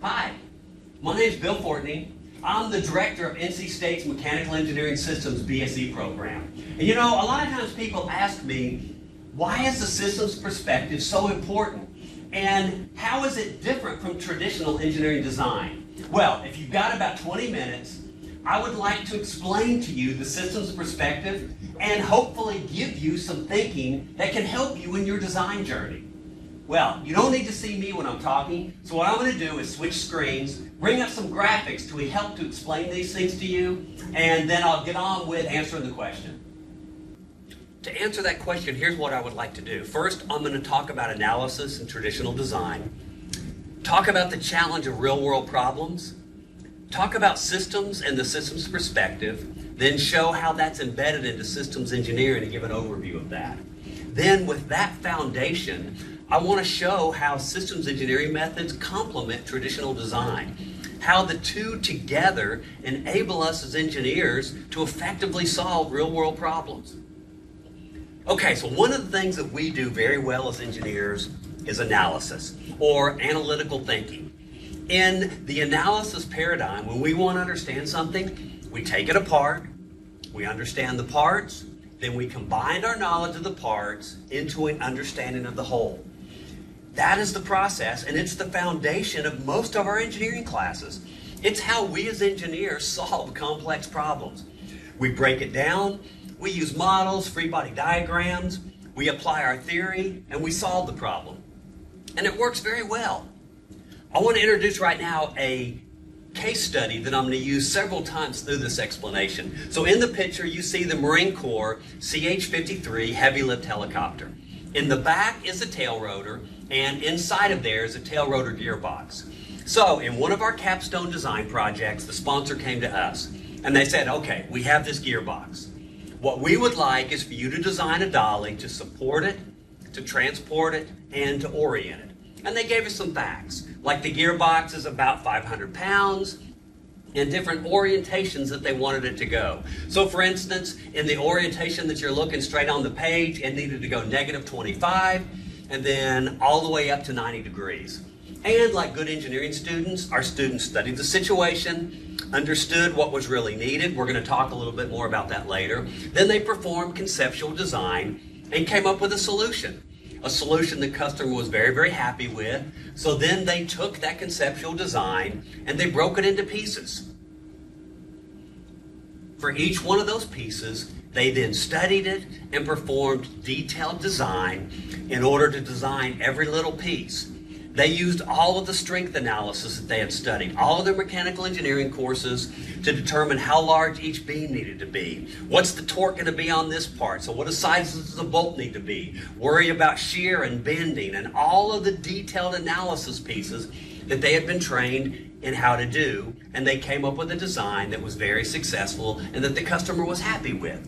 Hi, my name is Bill Fortney. I'm the director of NC State's Mechanical Engineering Systems BSE program. And you know, a lot of times people ask me, why is the systems perspective so important? And how is it different from traditional engineering design? Well, if you've got about 20 minutes, I would like to explain to you the systems perspective and hopefully give you some thinking that can help you in your design journey. Well, you don't need to see me when I'm talking, so what I'm going to do is switch screens, bring up some graphics to help to explain these things to you, and then I'll get on with answering the question. To answer that question, here's what I would like to do. First, I'm going to talk about analysis and traditional design, talk about the challenge of real-world problems, talk about systems and the systems perspective, then show how that's embedded into systems engineering and give an overview of that. Then, with that foundation, I want to show how systems engineering methods complement traditional design, how the two together enable us as engineers to effectively solve real-world problems. Okay, so one of the things that we do very well as engineers is analysis, or analytical thinking. In the analysis paradigm, when we want to understand something, we take it apart, we understand the parts, then we combine our knowledge of the parts into an understanding of the whole. That is the process, and it's the foundation of most of our engineering classes. It's how we as engineers solve complex problems. We break it down, we use models, free body diagrams, we apply our theory, and we solve the problem. And it works very well. I want to introduce right now a case study that I'm going to use several times through this explanation. So in the picture, you see the Marine Corps CH-53 heavy lift helicopter. In the back is a tail rotor, and inside of there is a tail rotor gearbox. So in one of our capstone design projects, the sponsor came to us and they said, okay, we have this gearbox. What we would like is for you to design a dolly to support it, to transport it, and to orient it. And they gave us some facts, like the gearbox is about 500 pounds, and different orientations that they wanted it to go. So for instance, in the orientation that you're looking straight on the page, it needed to go -25, and then all the way up to 90 degrees. And like good engineering students, our students studied the situation, understood what was really needed. We're going to talk a little bit more about that later. Then they performed conceptual design and came up with a solution the customer was very, very happy with. So then they took that conceptual design and they broke it into pieces. For each one of those pieces, they then studied it and performed detailed design in order to design every little piece. They used all of the strength analysis that they had studied, all of their mechanical engineering courses, to determine how large each beam needed to be. What's the torque going to be on this part? So what size does the bolt need to be? Worry about shear and bending and all of the detailed analysis pieces that they had been trained in how to do. And they came up with a design that was very successful and that the customer was happy with.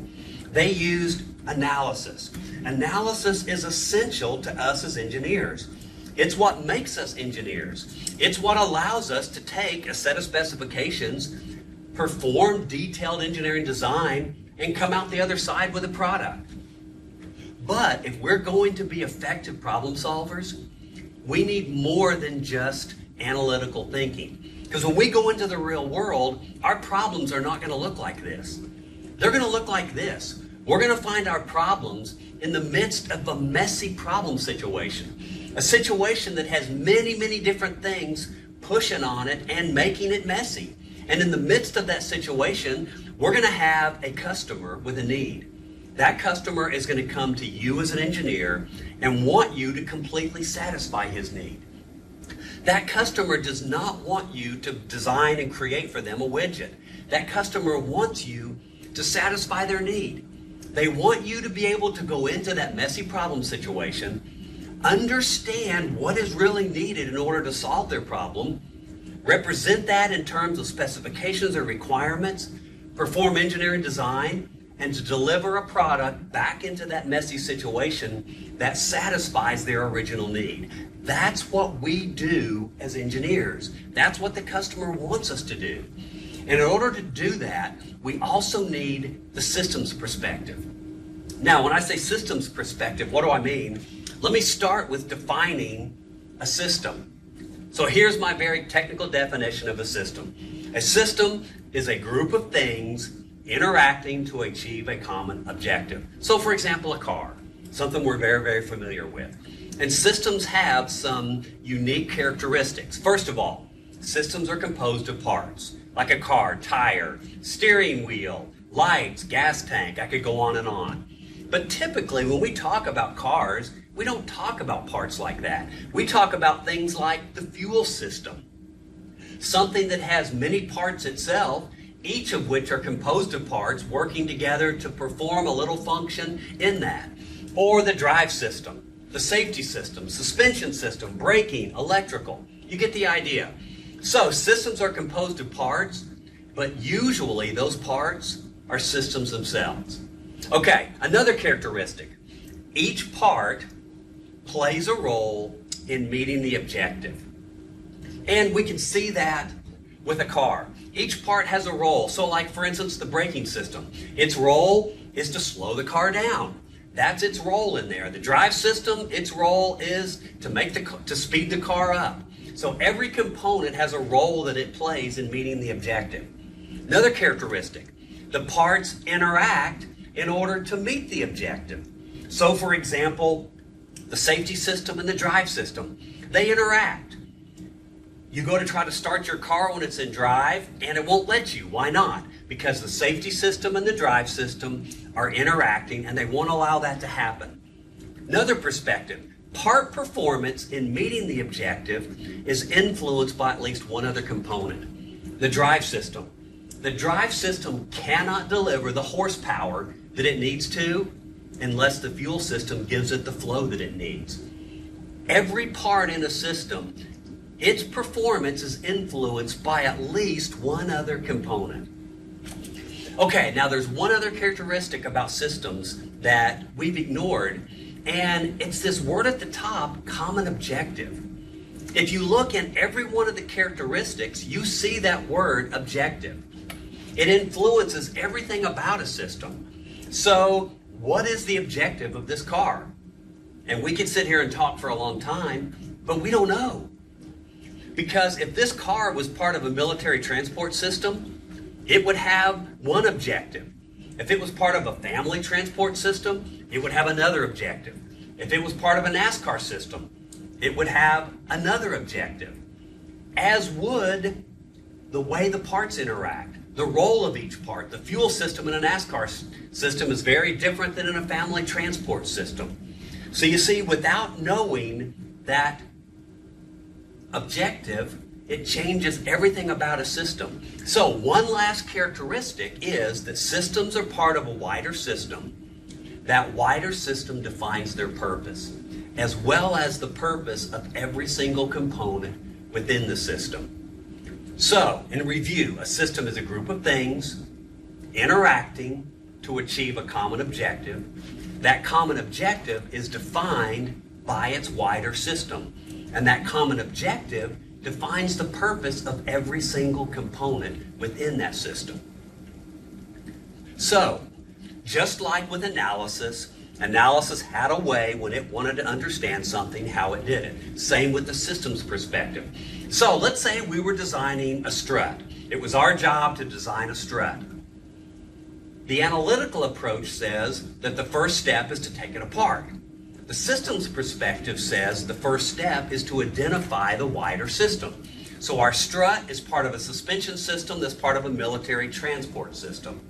They used analysis. Analysis is essential to us as engineers. It's what makes us engineers. It's what allows us to take a set of specifications, perform detailed engineering design, and come out the other side with a product. But if we're going to be effective problem solvers, we need more than just analytical thinking. Because when we go into the real world, our problems are not going to look like this. They're going to look like this. We're going to find our problems in the midst of a messy problem situation. A situation that has many, many different things pushing on it and making it messy. And in the midst of that situation, we're going to have a customer with a need. That customer is going to come to you as an engineer and want you to completely satisfy his need. That customer does not want you to design and create for them a widget. That customer wants you to satisfy their need. They want you to be able to go into that messy problem situation, understand what is really needed in order to solve their problem, represent that in terms of specifications or requirements, perform engineering design, and to deliver a product back into that messy situation that satisfies their original need. That's what we do as engineers. That's what the customer wants us to do. And in order to do that, we also need the systems perspective. Now, when I say systems perspective, what do I mean? Let me start with defining a system. So here's my very technical definition of a system. A system is a group of things interacting to achieve a common objective. So for example, a car, something we're very, very familiar with. And systems have some unique characteristics. First of all, systems are composed of parts, like a car, tire, steering wheel, lights, gas tank. I could go on and on. But typically when we talk about cars, we don't talk about parts like that. We talk about things like the fuel system, something that has many parts itself, each of which are composed of parts working together to perform a little function in that. Or the drive system, the safety system, suspension system, braking, electrical. You get the idea. So systems are composed of parts, but usually those parts are systems themselves. Okay, another characteristic. Each part plays a role in meeting the objective. And we can see that with a car. Each part has a role. So like for instance, the braking system. Its role is to slow the car down. That's its role in there. The drive system, its role is to speed the car up. So every component has a role that it plays in meeting the objective. Another characteristic, the parts interact in order to meet the objective. So for example, the safety system and the drive system, they interact. You go to try to start your car when it's in drive and it won't let you. Why not? Because the safety system and the drive system are interacting and they won't allow that to happen. Another perspective, part performance in meeting the objective is influenced by at least one other component, the drive system. The drive system cannot deliver the horsepower that it needs to unless the fuel system gives it the flow that it needs. Every part in a system, its performance is influenced by at least one other component. Okay, now there's one other characteristic about systems that we've ignored, and it's this word at the top, common objective. If you look in every one of the characteristics, you see that word objective. It influences everything about a system. So, what is the objective of this car? And we could sit here and talk for a long time, but we don't know. Because if this car was part of a military transport system, it would have one objective. If it was part of a family transport system, it would have another objective. If it was part of a NASCAR system, it would have another objective. As would the way the parts interact, the role of each part. The fuel system in a NASCAR system is very different than in a family transport system. So you see, without knowing that objective, it changes everything about a system. So one last characteristic is that systems are part of a wider system. That wider system defines their purpose, as well as the purpose of every single component within the system. So, in review, a system is a group of things interacting to achieve a common objective. That common objective is defined by its wider system. And that common objective defines the purpose of every single component within that system. So, just like with analysis, analysis had a way when it wanted to understand something how it did it. Same with the systems perspective. So let's say we were designing a strut. It was our job to design a strut. The analytical approach says that the first step is to take it apart. The systems perspective says the first step is to identify the wider system. So our strut is part of a suspension system that's part of a military transport system.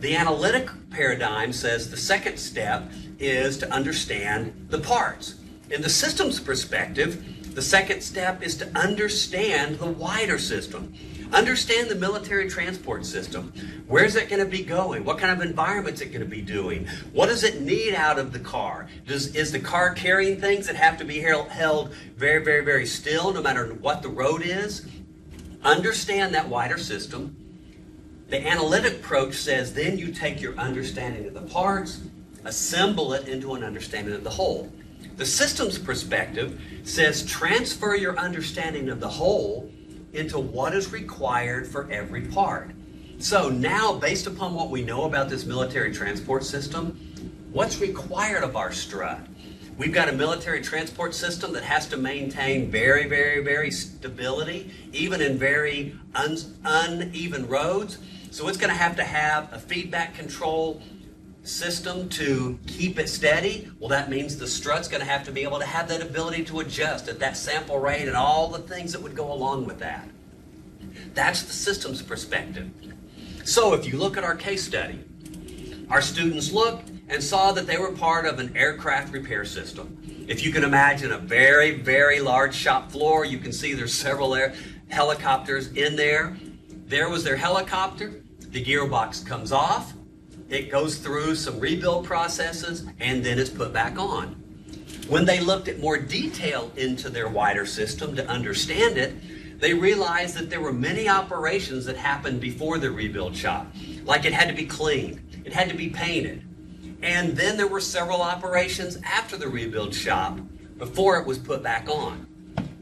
The analytic paradigm says the second step is to understand the parts. In the systems perspective, the second step is to understand the wider system. Understand the military transport system. Where's it going to be going? What kind of environment is it going to be doing? What does it need out of the car? Is the car carrying things that have to be held very, very, very still no matter what the road is? Understand that wider system. The analytic approach says then you take your understanding of the parts, assemble it into an understanding of the whole. The systems perspective says transfer your understanding of the whole into what is required for every part. So now, based upon what we know about this military transport system, what's required of our strut? We've got a military transport system that has to maintain very, very, very stability, even in very uneven roads. So it's going to have a feedback control system to keep it steady. Well, that means the strut's going to have to be able to have that ability to adjust at that sample rate and all the things that would go along with that. That's the systems perspective. So if you look at our case study, our students looked and saw that they were part of an aircraft repair system. If you can imagine a very, very large shop floor, you can see there's several helicopters in there. There was their helicopter. The gearbox comes off. It goes through some rebuild processes, and then it's put back on. When they looked at more detail into their wider system to understand it, they realized that there were many operations that happened before the rebuild shop. Like it had to be cleaned, it had to be painted. And then there were several operations after the rebuild shop before it was put back on.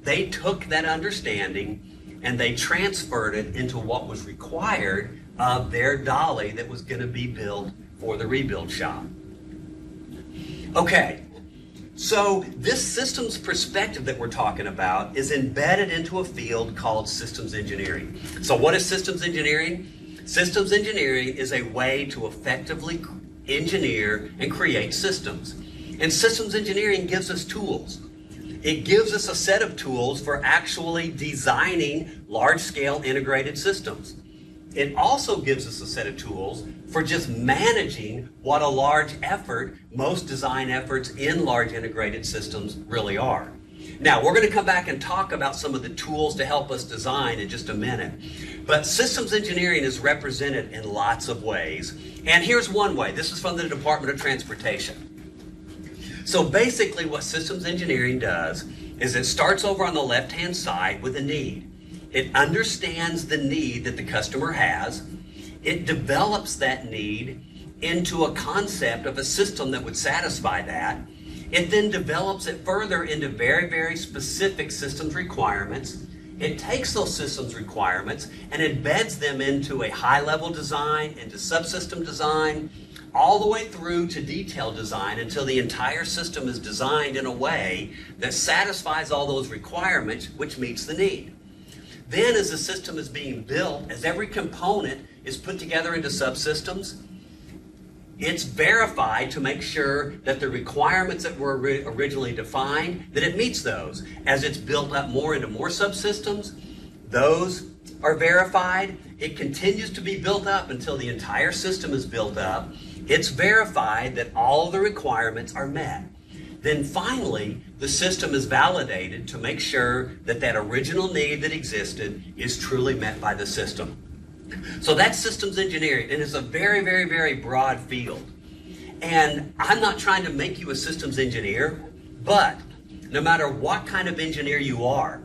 They took that understanding and they transferred it into what was required of their dolly that was going to be built for the rebuild shop. Okay, so this systems perspective that we're talking about is embedded into a field called systems engineering. So what is systems engineering? Systems engineering is a way to effectively engineer and create systems. And systems engineering gives us tools. It gives us a set of tools for actually designing large-scale integrated systems. It also gives us a set of tools for just managing what a large effort, most design efforts in large integrated systems really are. Now, we're going to come back and talk about some of the tools to help us design in just a minute. But systems engineering is represented in lots of ways. And here's one way. This is from the Department of Transportation. So basically what systems engineering does is it starts over on the left-hand side with a need. It understands the need that the customer has. It develops that need into a concept of a system that would satisfy that. It then develops it further into very, very specific systems requirements. It takes those systems requirements and embeds them into a high-level design, into subsystem design, all the way through to detail design until the entire system is designed in a way that satisfies all those requirements, which meets the need. Then as the system is being built, as every component is put together into subsystems, it's verified to make sure that the requirements that were originally defined, that it meets those. As it's built up more into more subsystems, those are verified. It continues to be built up until the entire system is built up. It's verified that all the requirements are met. Then finally, the system is validated to make sure that that original need that existed is truly met by the system. So that's systems engineering, and it's a very, very, very broad field. And I'm not trying to make you a systems engineer, but no matter what kind of engineer you are,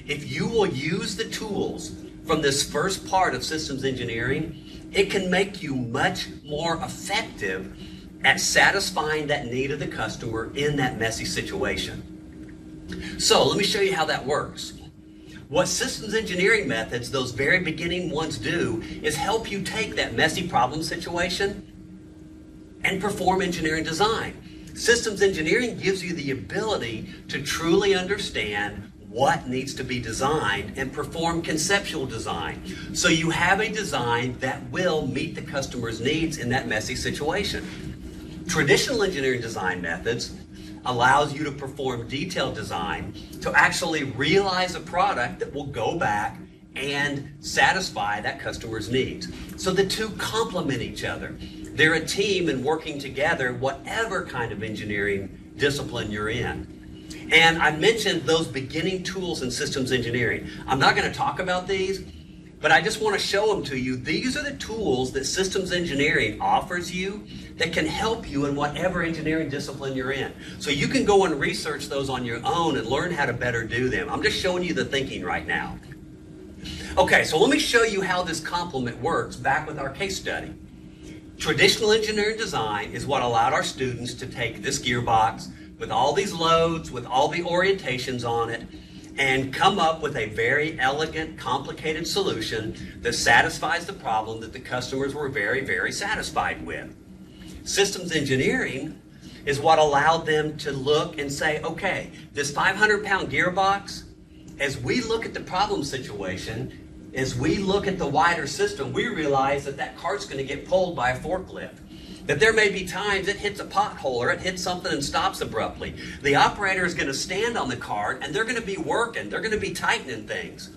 if you will use the tools from this first part of systems engineering, it can make you much more effective at satisfying that need of the customer in that messy situation. So let me show you how that works. What systems engineering methods, those very beginning ones, do is help you take that messy problem situation and perform engineering design. Systems engineering gives you the ability to truly understand what needs to be designed and perform conceptual design. So you have a design that will meet the customer's needs in that messy situation. Traditional engineering design methods allows you to perform detailed design to actually realize a product that will go back and satisfy that customer's needs. So the two complement each other. They're a team and working together, whatever kind of engineering discipline you're in. And I mentioned those beginning tools in systems engineering. I'm not going to talk about these, but I just want to show them to you. These are the tools that systems engineering offers you that can help you in whatever engineering discipline you're in. So you can go and research those on your own and learn how to better do them. I'm just showing you the thinking right now. Okay, so let me show you how this complement works back with our case study. Traditional engineering design is what allowed our students to take this gearbox with all these loads, with all the orientations on it, and come up with a very elegant, complicated solution that satisfies the problem that the customers were very, very satisfied with. Systems engineering is what allowed them to look and say, okay, this 500-pound gearbox, as we look at the problem situation, as we look at the wider system, we realize that that cart's going to get pulled by a forklift. That there may be times it hits a pothole or it hits something and stops abruptly. The operator is going to stand on the cart and they're going to be working. They're going to be tightening things.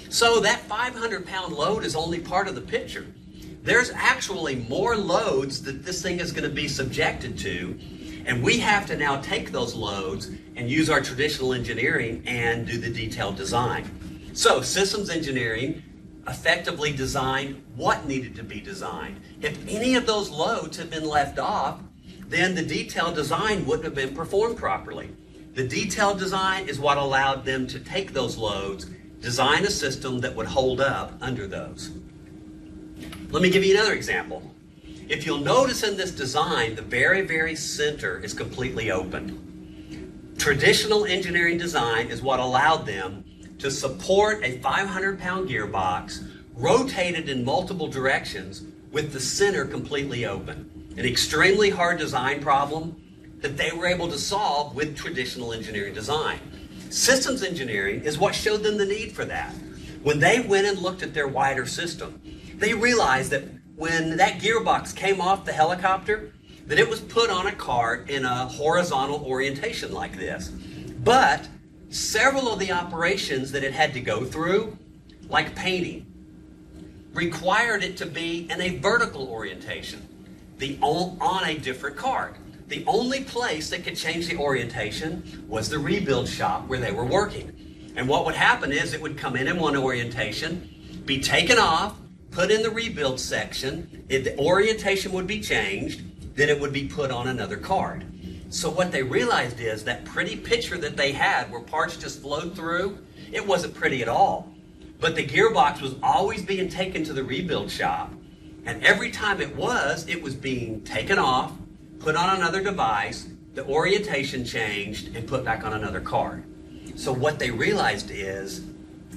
So that 500-pound load is only part of the picture. There's actually more loads that this thing is going to be subjected to, and we have to now take those loads and use our traditional engineering and do the detailed design. So systems engineering effectively designed what needed to be designed. If any of those loads had been left off, then the detailed design wouldn't have been performed properly. The detailed design is what allowed them to take those loads, design a system that would hold up under those. Let me give you another example. If you'll notice in this design, the very, very center is completely open. Traditional engineering design is what allowed them to support a 500-pound gearbox rotated in multiple directions with the center completely open. An extremely hard design problem that they were able to solve with traditional engineering design. Systems engineering is what showed them the need for that. When they went and looked at their wider system, they realized that when that gearbox came off the helicopter, that it was put on a cart in a horizontal orientation like this. But several of the operations that it had to go through, like painting, required it to be in a vertical orientation, on a different cart. The only place that could change the orientation was the rebuild shop where they were working. And what would happen is it would come in one orientation, be taken off, put in the rebuild section, the orientation would be changed, then it would be put on another cart. So what they realized is that pretty picture that they had where parts just flowed through, it wasn't pretty at all. But the gearbox was always being taken to the rebuild shop, and every time it was being taken off, put on another device, the orientation changed, and put back on another cart. So what they realized is,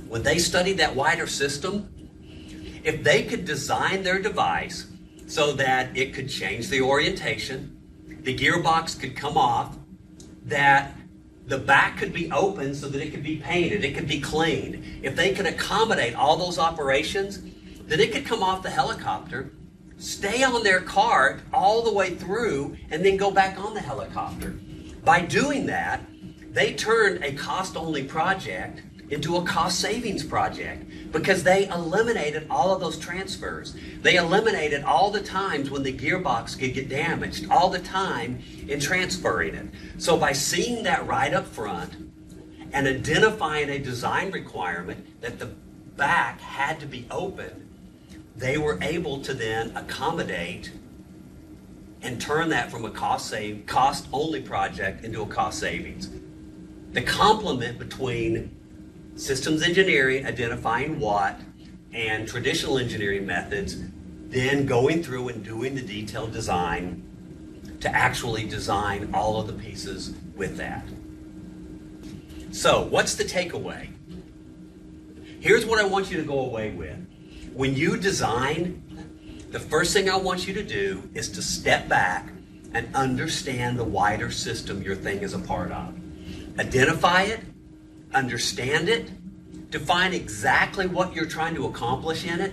when they studied that wider system, if they could design their device so that it could change the orientation, the gearbox could come off, that the back could be open so that it could be painted, it could be cleaned. If they could accommodate all those operations, then it could come off the helicopter, stay on their cart all the way through, and then go back on the helicopter. By doing that, they turned a cost-only project into a cost savings project because they eliminated all of those transfers. They eliminated all the times when the gearbox could get damaged, all the time in transferring it. So by seeing that right up front and identifying a design requirement that the back had to be open, they were able to then accommodate and turn that from a cost-only project into a cost savings. The complement between systems engineering, identifying what, and traditional engineering methods, then going through and doing the detailed design to actually design all of the pieces with that. So, what's the takeaway? Here's what I want you to go away with. When you design, the first thing I want you to do is to step back and understand the wider system your thing is a part of. Identify it, understand it, define exactly what you're trying to accomplish in it,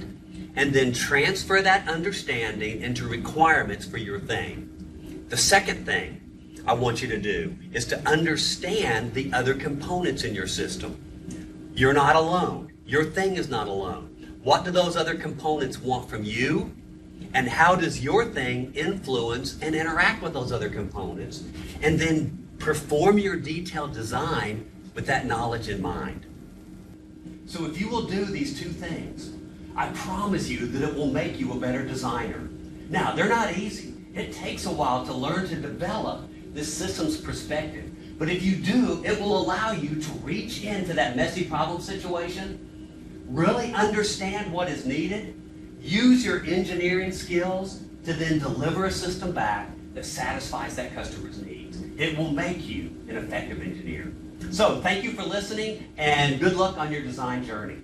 and then transfer that understanding into requirements for your thing. The second thing I want you to do is to understand the other components in your system. You're not alone. Your thing is not alone. What do those other components want from you? And how does your thing influence and interact with those other components? And then perform your detailed design with that knowledge in mind. So if you will do these two things, I promise you that it will make you a better designer. Now, they're not easy. It takes a while to learn to develop this systems perspective. But if you do, it will allow you to reach into that messy problem situation, really understand what is needed, use your engineering skills to then deliver a system back that satisfies that customer's needs. It will make you an effective engineer. So thank you for listening, and good luck on your design journey.